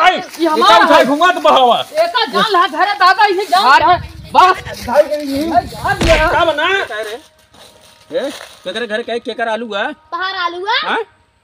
ये हमारा है घुमा तो बहावा एका जान ला धरे दादा इसे जान है बस का बना ए केकर घर के केकर आलू है तोहार आलू है हां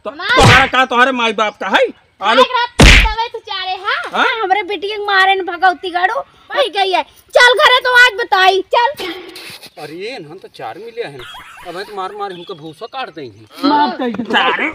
तोहरा का तोहरे माई बाप का है आलू तवे तू चारे हां हमरे बेटी के मारे न भगवती गाड़ो भाई गई है चल घरे तो आज बताई चल। अरे हम तो 4 मिले हैं अब तो मार मार हमको भूसा काट देंगे मार कई सारे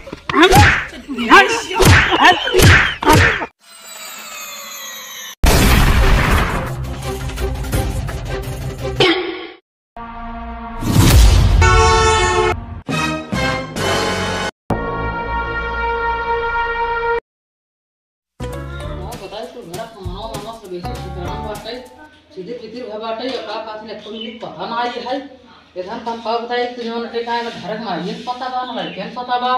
सीधे पितिर भबाटे या का काथले कोई पता ना आई है इधर हम का बताई कि जोन के काय में घर में ये पता बा ना लड़के पता बा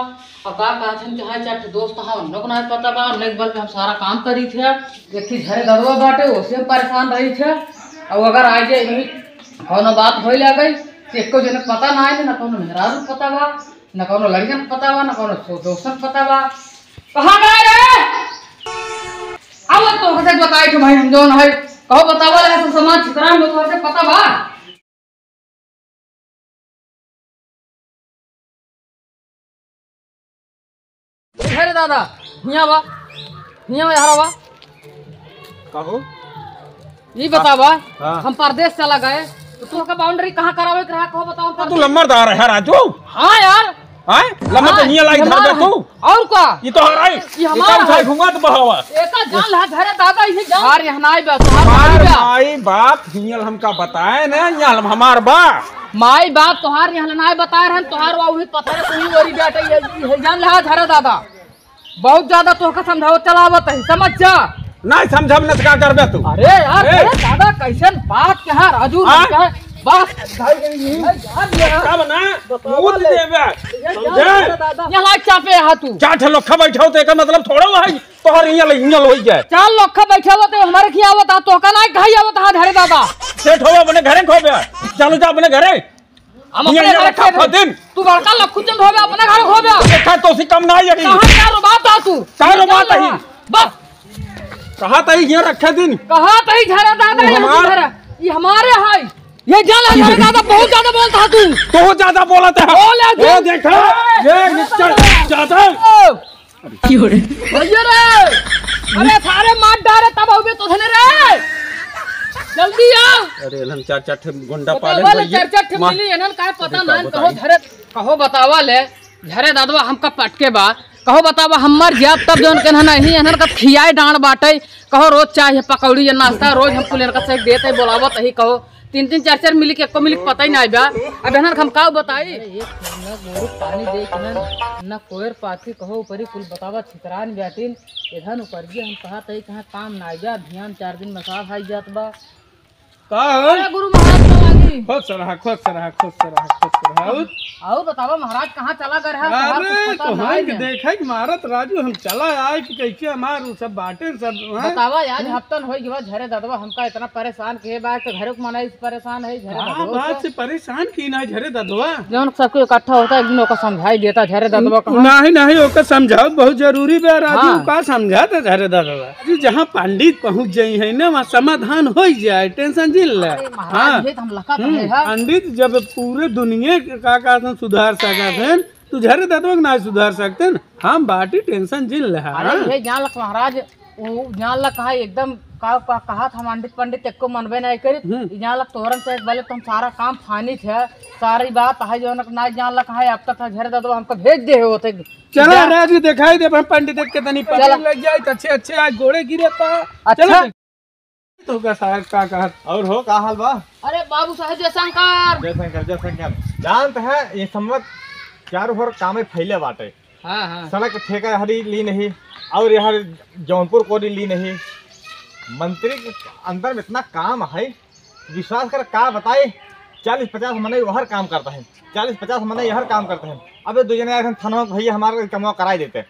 और का काथन के है चार दोस्त हम लोग ना पता बा नेक बल पे हम सारा काम करी थे एक थी घरे दरवा बाटे ओसे परेशान रही थे और अगर आ जाए नहीं कोनो बात होई ला गई एको जने पता ना है ना कोनो मेहरारू पता बा ना कोनो लड़कन पता बा ना कोनो दोस्तन पता बा कहां गए रे अब तो कसे बताई तो भाई हम जोन है कहो बतावा ले तो समाज छितरा में तो पता बा अरे दादा हिया बा यार बा कहो ये बतावा हाँ। हम परदेश चला गए तो तू का बाउंड्री कहां करावे रहा कहो बताओ तू लम्बरदार है राजू हां यार हां लम्बर तो हिया लाई धर दे तू और का ये तो हराई ये हमारा है घुमा तो बहावा एका जान ला घरे दादा इसे जान यार यहां नाई बा हमार माई बाप हियल हमका बताए ना यहाँ हमार बा माई बाप तोहार यहाँ नाई बता रहे तोहार वही पता है तू वरी बेटा ये जान ला घरे दादा बहुत ज्यादा तोहका समझावत चलावत है समझ जा नहीं समझब न का करबे तू अरे यार अरे दादा कैसन बात के है राजू का बस का बना मूत देबे समझे यहाँ लाइट चापे है तू चार लोखा बैठाओ तो एकर मतलब थोड़ा है तोहर हियल होई जाए 4 लोखा बैठे होते हमारे खियावत है तोहका नाई खाई आवत है धरे दादा सेठ हो अपने घरे खोबे चलो जा अपने घरे हम अपने घर खा दिन तू बड़का लखुचन होबे अपने घर होबे देखा तो सी कम ना आई कहां क्या रो बात आ तू का रो बात है बस कहा तई हिया रखे दिन कहा तई झरा दादा ये हमारे है ये जान झरा दादा बहुत ज्यादा बोलता है तू तो ज्यादा बोलत है बोले ये देखा ये निश्चय ज्यादा क्यों रे भैया रे अरे सारे मार डाले तब होबे तो धने रे जल्दी आ अरे हम चार गुंडा पाले वाले चार मिली एनन का पता ना कहो झरे कहो बतावा ले झरे दादवा हमका पटके बा कहो बतावा हमर जाब तब जोन के नहीं एनन का खियाए डांड बाटे कहो रोज चाय पकौड़ी या नाश्ता रोज हम पुलेन का सेक देते बोलावत ही कहो 3 4 मिली के एको मिली पता ही नहीं बा अब एनन हम का बताई पानी दे न कोयर पाती कहो ऊपरी कुल बतावा छितरान बैठिन इधन ऊपर जी हम कहा तई कहां काम ना बा ध्यान 4 दिन में साफ आई जात बा का गुरु महाराज खुश रहा आओ बतावा महाराज कहाँ चला गए है अरे तो हम देखे कि महाराज राजू हम चला आए कि कैसे हमार सब बाटे सब बतावा यार हफ्तन होई गवा झरे दादवा हमका इतना परेशान के बा के घरे को मनाई परेशान है झरे दादवा बात से परेशान की ना झरे दादवा जौन सबको इकट्ठा होता है एक दिन का समझाई देता झरे दादवा नहीं ओका समझाओ बहुत जरूरी बा राजू का समझाता झरे दादवा जहाँ पंडित पहुँच जाई है ना वहाँ समाधान हो जाए टेंशन जिल पंडित जब पूरे दुनिया का सुधार सकते तू झरे दादवा ना सुधार सकते हम बाटी टेंशन जिल ये जान लक महाराज जान लक कहा एकदम कहा था पंडित एको मनबे नहीं करी जान लक तोरन से बोले तुम सारा काम फानी थे सारी बात है जो ना जान लक है अब तक झरे दादवा हमको भेज दे होते चलो राजू दिखाई दे पंडित के तनी पता लग जाए अच्छे आज गोड़े गिरे अच्छा तो का कहा और हो का हाल बा अरे बाबू साहब जयशंकर जानते हैं ये सम्मत चारों ओर काम फैले बाटे सड़क ठेका हरी ली नहीं और यहाँ जौनपुर को ली नहीं मंत्री के अंदर में इतना काम है विश्वास कर का बताए 40-50 मने हर काम करता है 40-50 मने हर काम करते हैं अब 2 जने थाना भैया हमारे कमवा कराई देते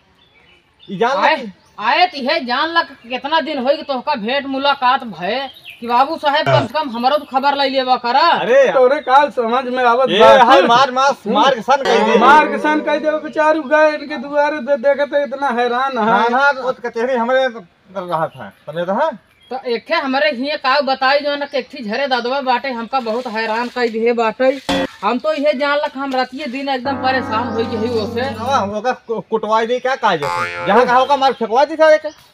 आए तो जान लग कितना दिन होई कि तोहका भेंट मुलाकात भय कि बाबू साहब कम से कम हमरो तो खबर ले लेबा करा अरे तोरे काल समझ में आवत मार के सन कह दे बेचारू गए इनके दुआरे देखते इतना हैरान है हां कचहरी हमरे रहा था तने रहा तो एक हमारे हिये का बताई जो ना एक झरे दादवा बाटे हमका बहुत हैरान कर दिए बाटे। हम तो ये जान लक हम रातिये दिन एकदम परेशान हो गई ओसे। ओका कुटवाई दे क्या काज जहां कहा ओका मार फेंकवा दी था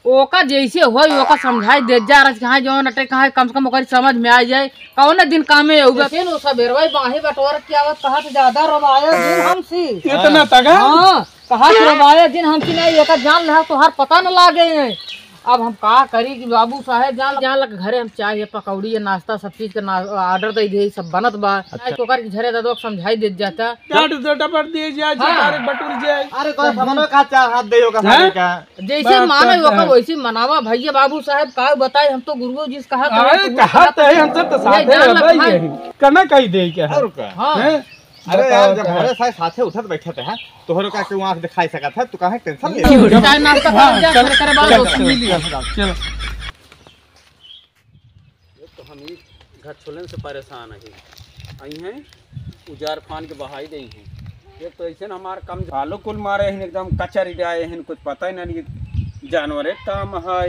ओका जैसे होई ओका समझाई दे जा रहा कहां जो नटे कहां कम से कम ओकर समझ में आ जाए कौन दिन कामे होगा फिर ओ सबेरवाई बाही बटोर के आवत कहा से ज्यादा रवाया दिन हमसी इतना तगा हां कहा से रवाया दिन हमसी नहीं ओका जान रहा तो हर पता न लागे। अब हम का करी कि बाबू साहब जान लग घरे हम चाय पकौड़ी नाश्ता सब चीज का ऑर्डर दे दे सब बनत बा। अच्छा। तो कर झरे दादो समझाई दे जाता काट दोटा पर दिए जाए अरे बटुर जाए अरे कोई हमनो का चाह हाथ देयो का सारे का जैसे मानो ओका वैसे मनावा भैया बाबू साहब का बताए हम तो गुरु जी से कहा अरे कहा तो है हम सब तो साथे रहबै कना कहि दे के और का हां अरे यार जब घरे साथ साथे उठत बैठत है तोहरो का के आंख दिखाई सकत है तू काहे टेंशन ले चाय नाश्ता कर जा करे बाद दोस्त मिली चलो तो हम ही घर छोड़ने से परेशान है आई हैं उजार फान के बहाई दे हैं ये तो ऐसे न हमारा कम झालो कुल मारे हैं एकदम कचर आए हैं कुछ पता ही नहीं जानवरे काम है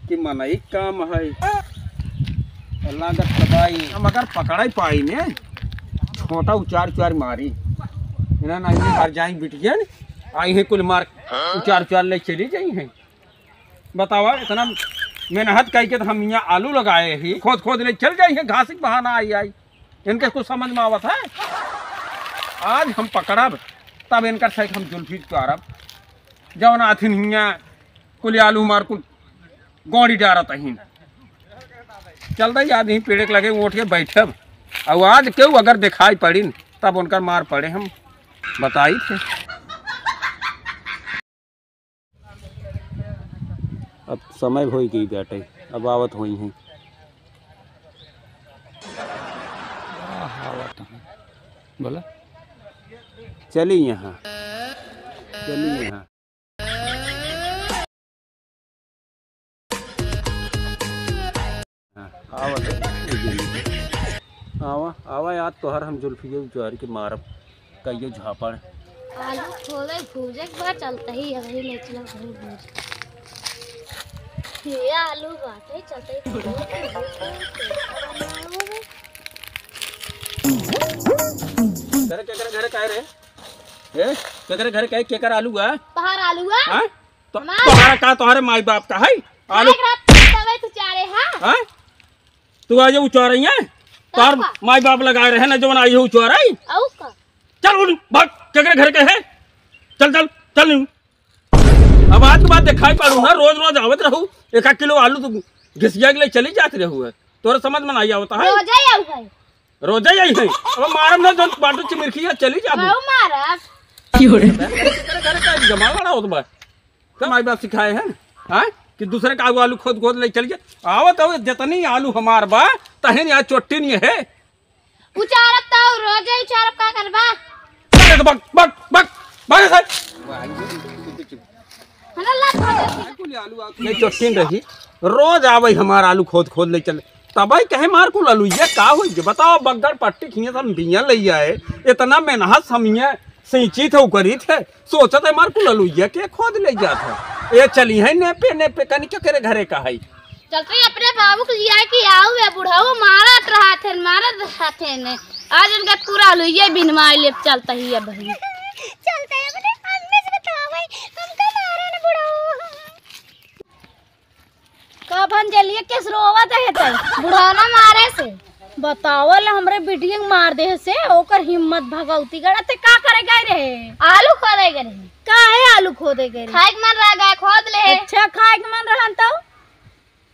कि मनई काम है अल्लाह का तबाही हम अगर पकड़ा ही पाई ने छोटा उचार मारी इन्हें नहीं घर जाए बिटिया आई है कुल मार उचार ले चली गई हैं। बतावा इतना मेहनत करके तो हम यहाँ आलू लगाए ही खोद ले चल गई है घास की बहाना आई इनके कुछ समझ में आवत है। आज हम पकड़ब तब इनका सही हम जुल्फी उतारब जब नाथिन हियाँ कुल आलू मार कुल गौड़ी डारत ही चलता याद नहीं पेड़ के लगे उठ के बैठब और आज क्यों अगर दिखाई पड़ी तब उनका मार पड़े हम बताई थे। अब समय हो गई बेटे अब आवत हुई हैं बोला चली यहाँ आवा याद तोहर हम जुल्फिए उजार के मारब कहियो झापड़ आलू खोले भूजे के बाद चलता ही अभी ले चला घर भूज ये आलू बाटे चलते घर कह रहे ए केकर घर कह केकर आलू है बाहर आलू है हां तो तुम्हारा का तुम्हारे माई बाप का है आलू तवे तू चारे हां तू आज उचार रही है तार माई बाप लगाए रहे ना जवन आई हो उचार आई औ का चल उड़ भाग केकर घर के है चल अब आज के बाद दिखाई पड़ू ना रोज आवत रहू 1 किलो आलू तो घिसिया के लिए चली जात रहू है तोरे समझ में नहीं आवता है रोजा यही है अब मारम ना जो बाटू चिमरखिया चली जाबू मारब घर का जमावड़ा होत बा का माई बाप सिखाए हैं हां कि दूसरे का आलू खोद ले चल गया आवत हो जितनी आलू हमार बा तहन यहाँ चोट्टी नहीं है उचारब तो रोजे उचारब का करबा बक सर हना लात नहीं चोट्टी रही रोज आवे हमार आलू खोद ले चल तबाई कहे मार को आलू ये का हो बताओ बगड़ पट्टी खिए हम बिया ले आए इतना मेहनत समिया सिंची थे करी थे सोचते मार को आलू ये के खोद ले जाता ये चली है नेपे कनी क्या करे घरे का है चलते अपने बाबू को लिया कि आओ वे बुढ़ाओ मारत रहा थे ने आज उनका पूरा लुइये बिनवा ले चलता ही है भाई चलते हैं अपने अम्मी से बताओ भाई हमका मारे न बुढ़ाओ का बन जलिए किस रोवत है त बुढ़ाना मारे से बतावल हमरे बिटिया मार दे से ओकर हिम्मत भगवती गड़ा ते का करे गए रहे आलू खोदे गए का है आलू खोदे गए खाए के मन रह गए खोद ले अच्छा खाए के मन रहन तो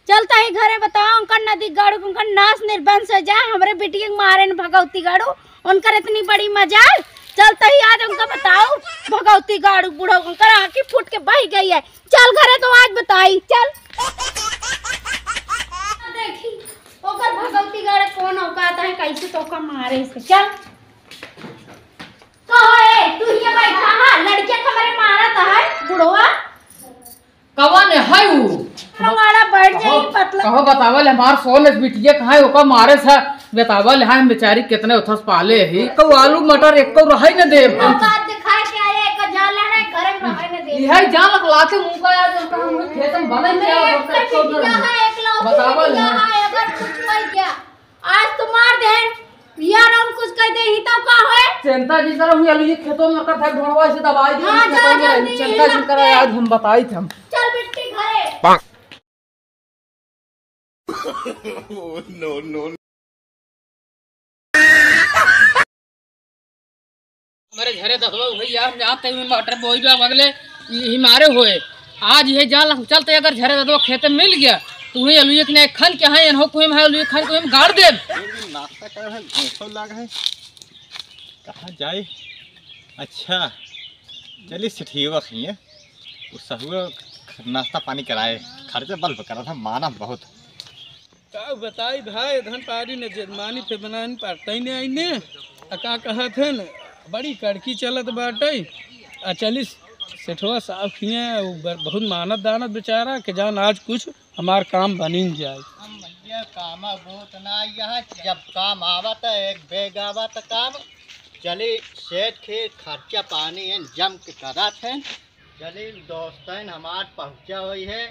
चलता ही घरे बताओ उनका नदी गाड़ू उनका नाश निर्बंस हो जाए हमरे बिटिया मारे न भगवती गाड़ू उनकर इतनी बड़ी मजाल चलता ही आज उनका बताओ भगवती गाड़ू बूढ़ा उनकर आंखें फूट के बह गई है चल घरे तो आज बताई चल देखी ओकर भगवती गाड़े कौन औकात है कैसे तो का मारे से चल तो है तू ये बैठा है लड़के हमारे मारत है बुढ़वा कवन है उ हमारा बैठ जाई पतला कहो बतावल हमार सोल बिटिया कहां है ओका मारे से बतावल है बेचारी कितने उथस पाले ही को आलू मटर एक को रही न दे औकात दिखाए के आए एक जाल है घर में रहे न दे यह जान लाते मुंह का यार जब हम खेत में भले क्या बतावल अगर कुछ कर गया आज तो मार दे यार हम कुछ कह दे ही तब का होए चिंता जी करो हम ये खेतों में कर था ढोड़वा से दवाई दी चिंता जी करो आज हम बताई थे हम चल बिट्टी घरे हमारे घरे दसवा भैया हम जानते हैं मटर बोई बा अगले ही मारे होए आज ये जान चलते अगर झरे दसवा खेत में मिल गया तो वही अलुए के खन के है इनको कोई है अलुए खन कोई गाड़ दे नाश्ता कर है घोसो लाग है कहाँ जाए। अच्छा चलिए सिठिएगा खिए उस हुए नाश्ता पानी कराए खर्चा बल्ब करा था माना बहुत का बताई भाई धन पारी ने जजमानी पे बनानी पड़ते ने आईने का कहा थे न बड़ी कड़की चलत बाटे आ चलिस सेठवा साहब खिए बहुत मानत दानत बेचारा के जान आज कुछ हमार काम बनिन जाए। काम बहुत ना यह जब काम आवत एक बेग आवत काम चली सेठ के खर्चा पानी है जम के करत है चली दोस्तन हमार पहुँचा हुई है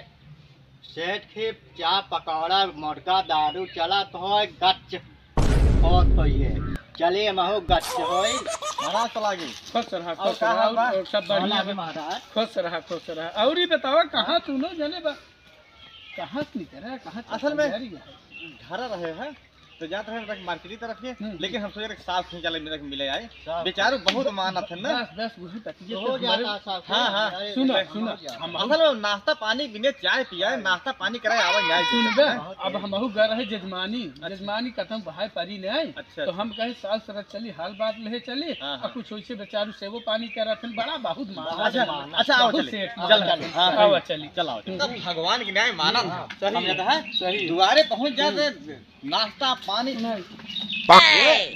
सेठ के चाय पकौड़ा मुर्गा दारू चला तो हो गच बहुत हुई है चलिए महू गच होई महाराज चला गई खुश रहा और सब बढ़िया खुश रहा और ही बतावा कहाँ तू लो जने बा कहाँ निकल रहा कहाँ असल में घर रहे हैं तो जाते हैं मार्केट तरफ के लेकिन हम सोचे साफ नहीं चले मेरे मिले आए बेचारू बहुत मानत है ना बस वही तकिए हो जाता सब हाँ हाँ सुनो असल में नाश्ता पानी बिने चाय पिया है नाश्ता पानी कराए आवा जाए सुन बे अब हमहु गए रहे जजमानी कथम बहाय पारी ने आई तो हम कहे साल सरत चली हाल बात ले चली और कुछ वैसे बेचारू सेवो पानी कर रहे बड़ा बहुत अच्छा आओ चली चलाओ भगवान की न्याय माना सही दुआरे पहुंच जाते नाश्ता पानी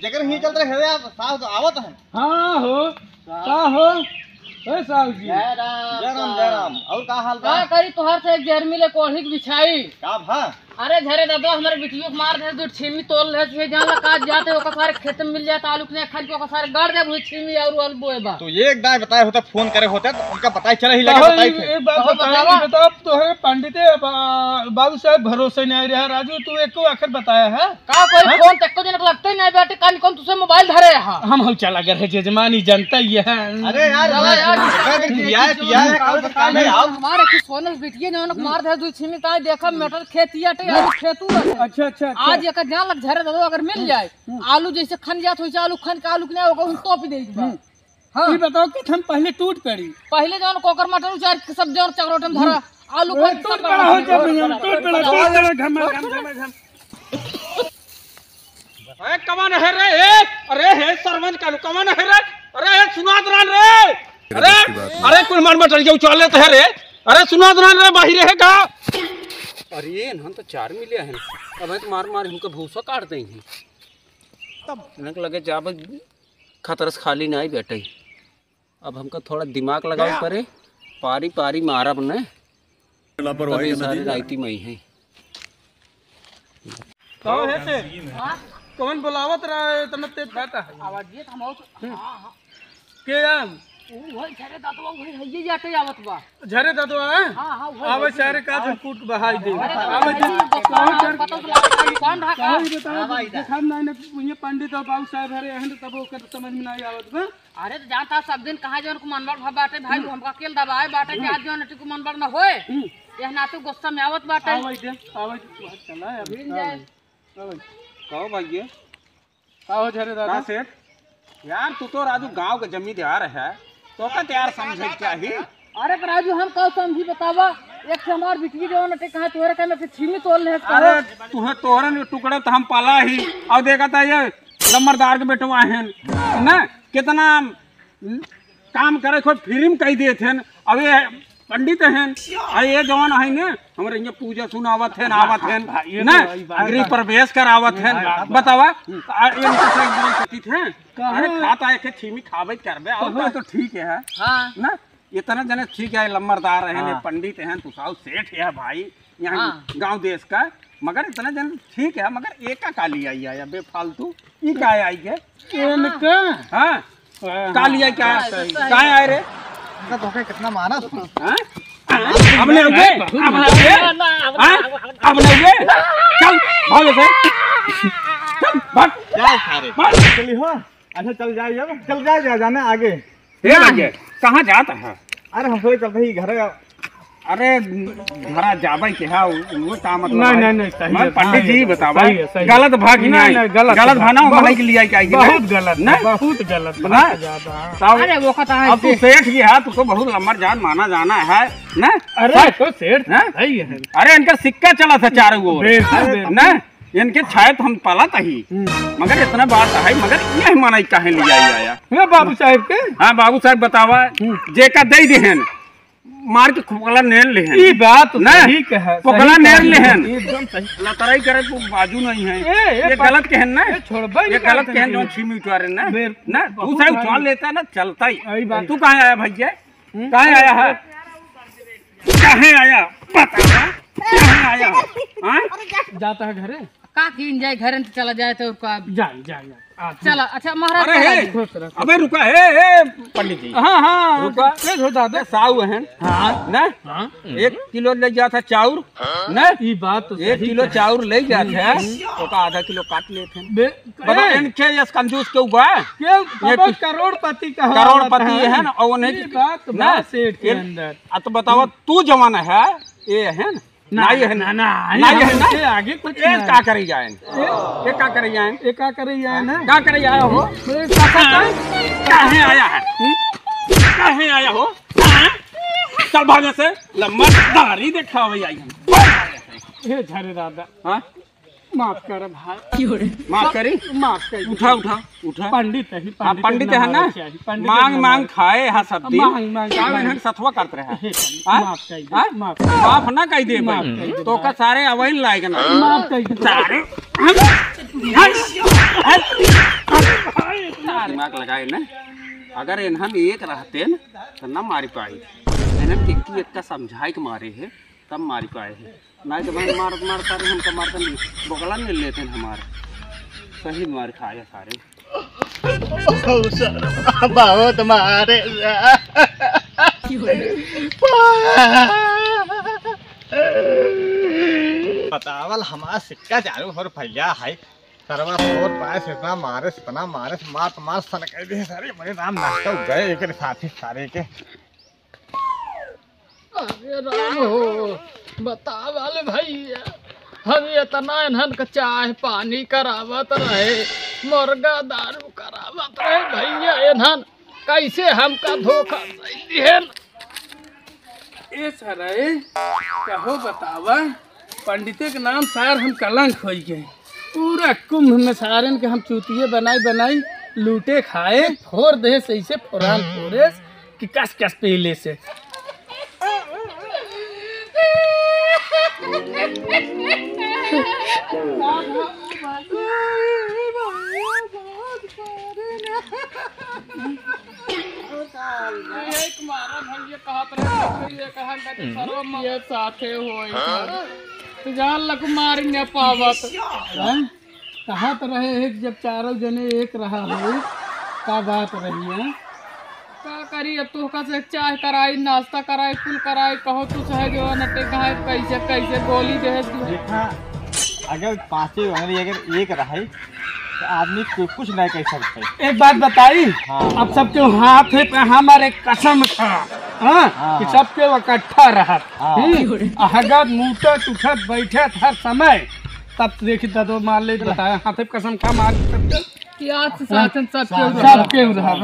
जगह ही चल रहे हैं साहब तो आवत है। हाँ हो का हो साहब जी जय राम और का हाल का करी तोहर से एक जहर मिले कोढ़ी बिछाई का भा अरे झरे दादा हमारे बिटियो को मार दे दो छीमी तोल रहे जान काट जाते ओका सारे खेत में मिल जाता आलू ने खन के ओका सारे गाड़ दे छीमी और आलू बोएबा तो ये एक दाई बताए होता फोन करे होते तो उनका पता ही चला ही लगा बताई थे एक बात बताओ तोहरे पंडित बाबू साहब भरोसे नहीं रहा राजू तू एको आखिर बताया है का कोई फोन तक को जनक लगते नहीं बेटे कान कौन तुसे मोबाइल धरे हां हम हो चला गए जजमानी जनता ही है। अरे यार पिया है हमारे की सोनल बिटिया जनक मार दे दो छीमी का देखा मटर खेतिया खेतू अच्छा आज एक जान लग झरे दो अगर मिल जाए आलू जैसे खन जात हो आलू खन का आलू के ओको टोपी दे हां ये बताओ कि हम पहले टूट पड़ी पहले जौन कोकर मटर उचार सब जौन चक्रोटम धरा आलू खन टूट पड़ा हो जब टूट पड़ा घम अरे कमान है रे अरे हे सरपंच का कमान है रे अरे सुनात रान रे अरे कुल मार मटर जो चल लेते है रे अरे सुनात रान रे बाहर है का अरे हम तो 4 मिले हैं अब तो मार हमको भूसा काट देंगे तब इनक लगे जब खतरस खाली नहीं बैठे अब हमको थोड़ा दिमाग लगाओ पड़े पारी मारा बने लापरवाही सारी राइती में है कौन है से कौन बुलावत रहा है इतना तेज बैठा है आवाज ये हम हां के आम वो झरे दादवा वही हइये जाते आवत बा झरे दादवा है हां आवे सारे का कूट बहाई दे आवे पता तो लगा कौन रहा का देखम नहीं ने ये पंडित और बाबू साहब हरे हैं तब ओकर समझ में नहीं आवत बा अरे तो जानता सब दिन कहां जौन को मनबर भा बाटे भाई हमका अकेले दबाए बाटे के आज जौन को मनबर न होए यह ना तो गुस्सा में आवत बाटे आवे चला अभी जाए कहो भैया आओ झरे दादा सेठ यार तू तो राजू गांव का जमींदार है तो का तैयार समझे चाहिए अरे राजू हम कहो समझी बतावा एक से हमार बिटवी जो न कहां तोरे का में छीमी तोल ले अरे तुहे तोरन टुकड़ा तो हम पाला ही और देखा था ये लम्बरदार के बेटवा हैं ना कितना काम करे खुद फ्री में कही देते हैं अब ये पंडित हैं अरे ये जवान है ना हमारे यहाँ पूजा सुनावत है आवत है ना गृह प्रवेश करावत है बतावा अरे खाता है छीमी खावे करबे और तो ठीक है हां ना इतना जने ठीक है लम्बरदार है पंडित हैं तू साहब सेठ है भाई यहाँ गांव देश का मगर इतना जन ठीक है मगर एक का काली आई है बेफालतू ई का आई है इनका हां काली आई क्या आए रे तो के कितना माना तू हां अब ले उगे अब ले उगे चल भाग से चल भाग क्या सारे चली हो अच्छा चल जाए जाने आगे ये लगे कहां जाता है अरे हम सोच चल रही घर अरे घरा जाबै के है वो का मतलब नहीं सही मैं है, पंडित जी बतावा सही। गलत भाग नहीं गलत भाना मनाई के लिए क्या बहुत गलत बहुत गलत ना ज्यादा। अरे वो कहता है अब तू सेठ की है तुमको बहुत लंबा जान माना जाना है ना अरे तो सेठ हैं? सही है अरे इनका सिक्का चला था चारों ओर बिल्कुल। ना इनके छाए तो हम पाला था ही मगर इतना बात है मगर यह मनाई काहे ले आया ये बाबू साहब के हाँ बाबू साहब बतावा जे का दे देहन मार के खोकला नेल लेहन ई बात ना ठीक है खोकला नेल लेहन एकदम सही लतराई करे तो बाजू नहीं है ये ये गलत कहन ना छोड़बे ये गलत कहन जो 6 मिनट वाले ना बिल्कुल। ना तू साहब उछाल लेता है ना चलता ही सही बात। तू कहाँ आया भैया कहाँ आया है कहाँ आया बता कहाँ आया हाँ जाता है घरे का किन जाए घर में चला जाए तो उसका जाए चला अच्छा महाराज अरे चला हे जाए। अबे रुका हे पंडित जी हाँ रुका तेज हो दादा साऊ है ना हाँ 1 किलो ले गया था चाउर ना ये बात तो 1 किलो चाउर ले गया था तो का आधा किलो काट लेते हैं बता इनके यस कंजूस क्यों बा ये करोड़पति का करोड़पति है ना और नहीं बात ना सेठ के अंदर तो बताओ तू जमाना है ये है ना ये है ना ये है ना आगे कुछ ये का करे जाए ये का करे जाए ये का करे जाए ना का करे आया हो काहे आया है काहे आया हो चल भागे से लम्बा दाढ़ी देखा हुई आई हे झरे दादा हाँ माफ कर भाई माफ करी माफ कर उठा उठा उठा पंडित है हाँ पंडित है ना मांग मांग खाए हाँ सब दिन मांग क्या मैंने सथवा करते रहे माफ कर माफ ना कही दे भाई तो का सारे अवैन लाएगा ना माफ कर सारे दिमाग लगाए ना अगर इन्हन एक रहते न तो न मारी पाई इन्हन टिक्की एक का समझाए के मारे है तब मारी पाए है नहीं तो भाई मारता रहे हमको मारता नहीं बगला मिल लेते हैं हमारे सही मार खाया सारे बहुत मारे बतावल हमारा सिक्का चालू और भैया है सरवा फोर पाए से इतना मारे मार सन कह दे सारे बड़े राम नाश्ता गए एक साथी सारे के अरे राम हो बता वाले भैया हम इतना इन्हन का चाय पानी करावत रहे मुर्गा दारू करावत रहे भैया इन्हन कैसे हमका धोखा दिहन ए सर कहो बतावा पंडिते के नाम सार हम कलंक हो गए पूरा कुंभ में सारन के हम चूतिये बनाई लूटे खाए फोड़ दे से फुरान फोड़े कि कस पीले से जान लग मारेंगे पावत कहा तो रहे एक जब चारों जने एक रहा हो का बात रही है का करी अब तो का से चाय कराई नाश्ता कराई कुल कराई कहो तू चाहे जो नटे कहा कैसे गोली दे देखा अगर पांचों उंगली अगर एक रहे तो आदमी कुछ नहीं कह सकते एक बात बताई हाँ। अब सबके हाथ पे हमारे कसम था हाँ? कि सबके इकट्ठा रहा अगर मुँहत उठत बैठत हर समय तब देखी तो मान ले बताया हाथ पे कसम खा मार सबके रहा